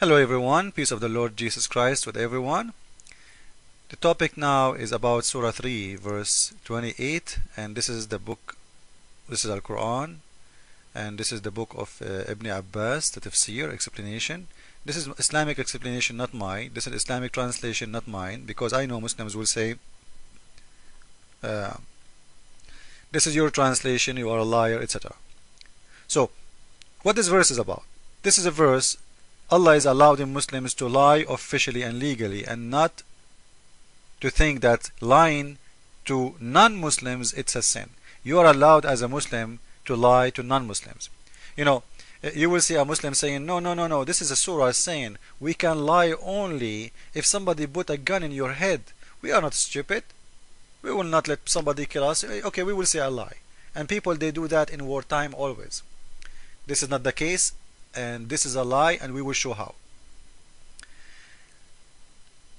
Hello everyone, peace of the Lord Jesus Christ with everyone. The topic now is about Surah 3 verse 28, and this is the book, this is Al-Quran, and this is the book of Ibn Abbas, the tafsir, explanation. This is Islamic explanation, not mine. This is Islamic translation, not mine, because I know Muslims will say uh, this is your translation, you are a liar, etc. So what this verse is about? This is a verse Allah is allowing Muslims to lie officially and legally, and not to think that lying to non-Muslims it's a sin. You are allowed as a Muslim to lie to non-Muslims. You know, you will see a Muslim saying, no, this is a surah saying we can lie only if somebody put a gun in your head. We are not stupid. We will not let somebody kill us. Okay, we will say a lie. And people, they do that in wartime always. This is not the case, and this is a lie, and we will show how.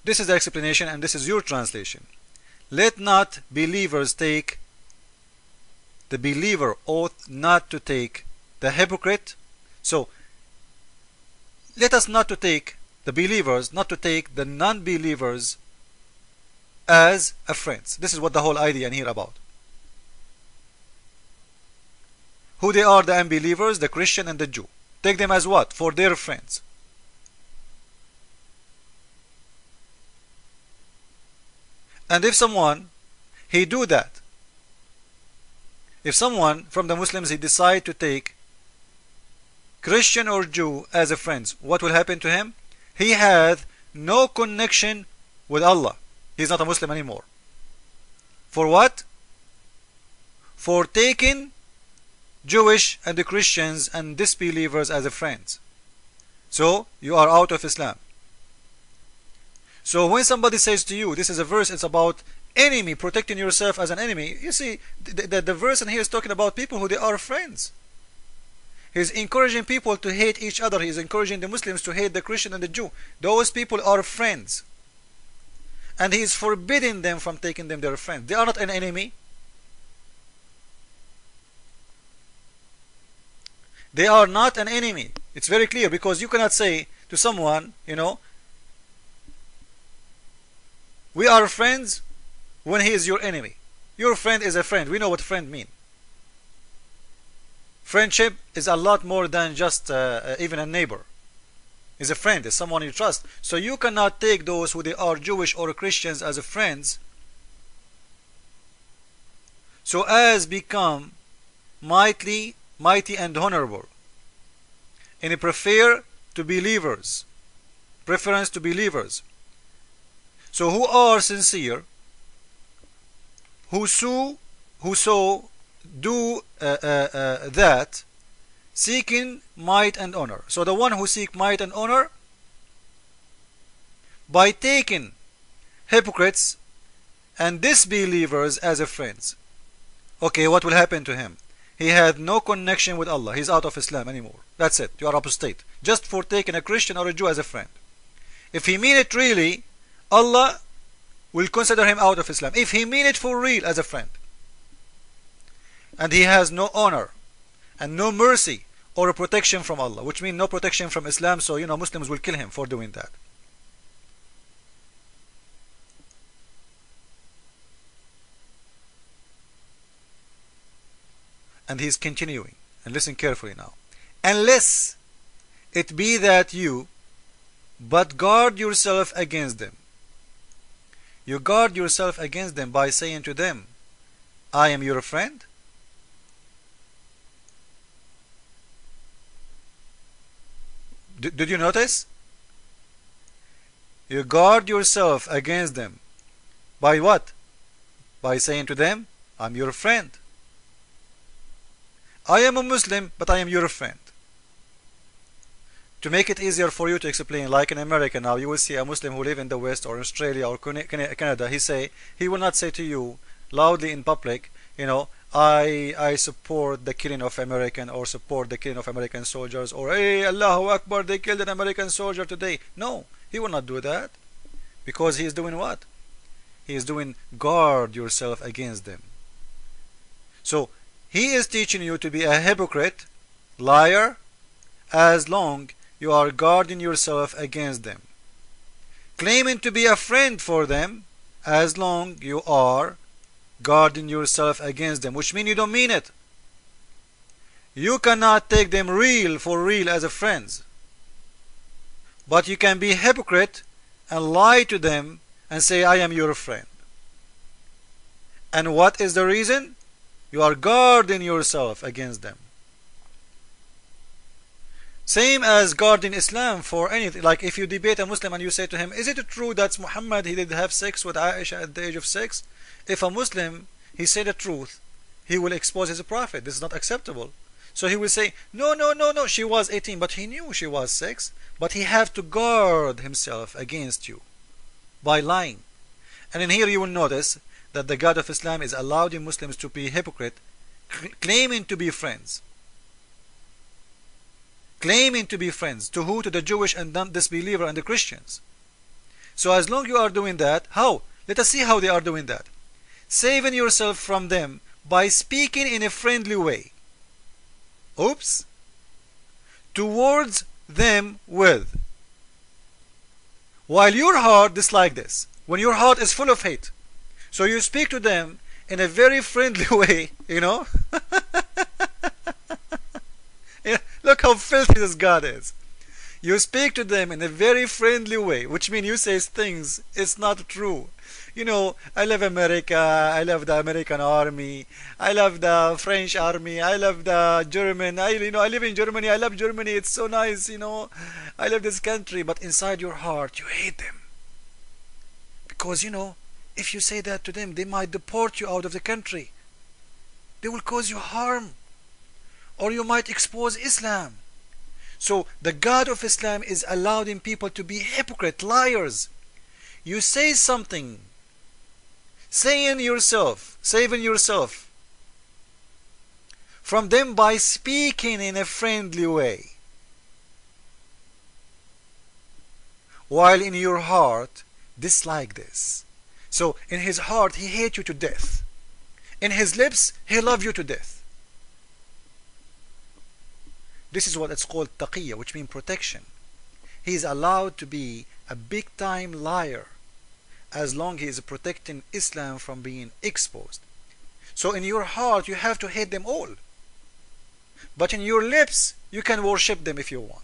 This is the explanation, and this is your translation. Let not believers take, the believer ought not to take the hypocrite. So let us not to take the believers, not to take the non-believers as a friends. This is what the whole idea in here about. Who they are, the unbelievers, the Christian and the Jew. Take them as what? For their friends. And if someone, he do that, if someone from the Muslims, he decide to take Christian or Jew as a friend, what will happen to him? He has no connection with Allah. He's not a Muslim anymore. For what? For taking Jewish and the Christians and disbelievers as a friends. So you are out of Islam. So when somebody says to you, this is a verse, it's about enemy, protecting yourself as an enemy. You see, the verse in here is talking about people who they are friends. He's encouraging people to hate each other. He's encouraging the Muslims to hate the Christian and the Jew. Those people are friends. And he is forbidding them from taking them their friends. They are not an enemy. They are not an enemy. It's very clear, because you cannot say to someone, you know, we are friends when he is your enemy. Your friend is a friend. We know what friend mean. Friendship is a lot more than just even a neighbor. Is a friend, is someone you trust. So you cannot take those who they are Jewish or Christians as a friends, so as become mighty and honorable, and prefer to believers, preference to believers. So who are sincere, who so do that, seeking might and honor. So the one who seek might and honor by taking hypocrites and disbelievers as a friends. Okay, what will happen to him? He had no connection with Allah. He's out of Islam anymore. That's it. You are apostate. Just for taking a Christian or a Jew as a friend. If he mean it really, Allah will consider him out of Islam. If he mean it for real as a friend. And he has no honor and no mercy or a protection from Allah, which means no protection from Islam. So, you know, Muslims will kill him for doing that. And he's continuing, and listen carefully now. Unless it be that you but guard yourself against them. You guard yourself against them by saying to them, I am your friend. Did you notice? You guard yourself against them by what? By saying to them, I'm your friend. I am a Muslim, but I am your friend. To make it easier for you to explain, like in America now, you will see a Muslim who live in the West or Australia or Canada. He will not say to you loudly in public, you know, I support the killing of American, or support the killing of American soldiers, or hey, Allahu Akbar, they killed an American soldier today. No, he will not do that, because he is doing what? He is doing guard yourself against them. So he is teaching you to be a hypocrite, liar, as long you are guarding yourself against them. Claiming to be a friend for them as long you are guarding yourself against them, which means you don't mean it. You cannot take them real for real as a friends, but you can be hypocrite and lie to them and say, I am your friend. And what is the reason? You are guarding yourself against them. Same as guarding Islam for anything. Like if you debate a Muslim and you say to him, is it true that Muhammad, he did have sex with Aisha at the age of 6? If a Muslim, he say the truth, he will expose his prophet. This is not acceptable. So he will say, no, no, no, no, she was 18, but he knew she was 6. But he have to guard himself against you by lying. And in here you will notice that the God of Islam is allowing Muslims to be hypocrite, claiming to be friends. Claiming to be friends. To who? To the Jewish and disbeliever and the Christians. So as long you are doing that, how? Let us see how they are doing that. Saving yourself from them by speaking in a friendly way. Oops. Towards them with. While your heart dislike this. When your heart is full of hate. So you speak to them in a very friendly way, you know. Yeah, look how filthy this God is. You speak to them in a very friendly way, which means you say things it's not true. You know, I love America, I love the American army, I love the French army, I love the German, I live in Germany, I love Germany, it's so nice, I love this country, but inside your heart you hate them. Because if you say that to them, they might deport you out of the country. They will cause you harm. Or you might expose Islam. So the God of Islam is allowing people to be hypocrite, liars. You say something, saving yourself from them by speaking in a friendly way, while in your heart dislike this. So in his heart he hates you to death. In his lips he loves you to death. This is what it's called taqiyya, which means protection. He is allowed to be a big time liar as long as he is protecting Islam from being exposed. So in your heart you have to hate them all. But in your lips you can worship them if you want.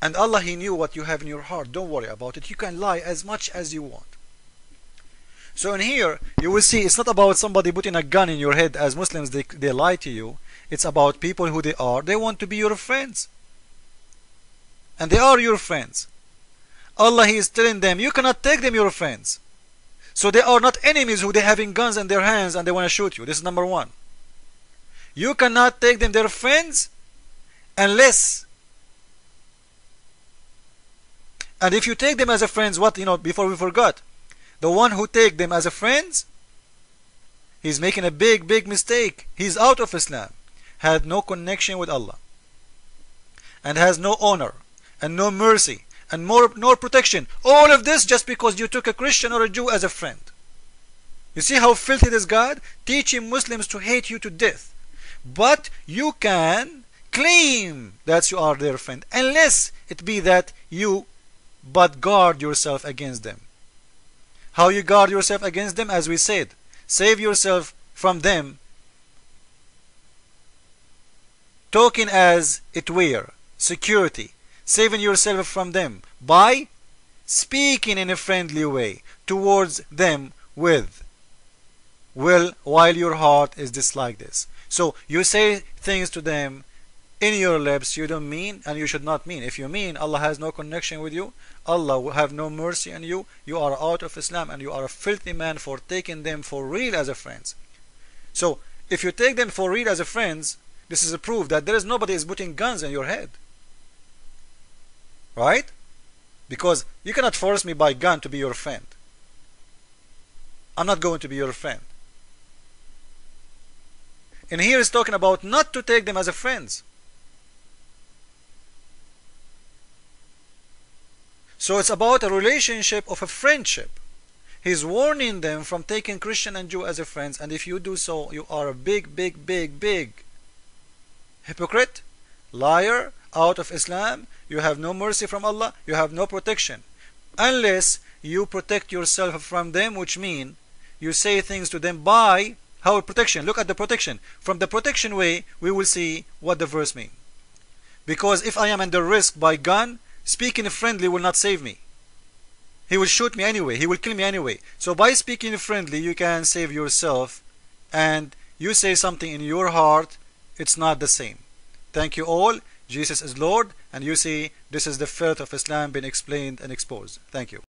And Allah, He knew what you have in your heart. Don't worry about it. You can lie as much as you want. So in here, you will see it's not about somebody putting a gun in your head. As Muslims, they lie to you. It's about people who they are. They want to be your friends. And they are your friends. Allah, He is telling them, you cannot take them your friends. So they are not enemies who they having guns in their hands and they want to shoot you. This is number one. You cannot take them their friends unless... And if you take them as a friends, before we forgot, the one who take them as a friends, he's making a big mistake. He's out of Islam, had no connection with Allah, and has no honor, and no mercy, and no protection. All of this just because you took a Christian or a Jew as a friend. You see how filthy this God? Teaching Muslims to hate you to death. But you can claim that you are their friend, unless it be that you but guard yourself against them. How you guard yourself against them? As we said, save yourself from them, talking as it were, security, saving yourself from them by speaking in a friendly way towards them with, while your heart is dislike this. So you say things to them in your lips you don't mean, and you should not mean. If you mean, Allah has no connection with you, Allah will have no mercy on you, you are out of Islam, and you are a filthy man for taking them for real as a friends. So if you take them for real as a friends, this is a proof that there is nobody is putting guns in your head, right? Because you cannot force me by gun to be your friend. I'm not going to be your friend. And here is talking about not to take them as a friends. So it's about a relationship of a friendship. He's warning them from taking Christian and Jew as a friends, and if you do so, you are a big hypocrite, Liar, out of Islam. You have no mercy from Allah. You have no protection. Unless you protect yourself from them, which mean you say things to them by how protection. Look at the protection. From the protection way, we will see what the verse means. Because if I am under risk by gun, speaking friendly will not save me. He will shoot me anyway. He will kill me anyway. So by speaking friendly, you can save yourself. And you say something in your heart, it's not the same. Thank you all. Jesus is Lord. And you see, this is the faith of Islam being explained and exposed. Thank you.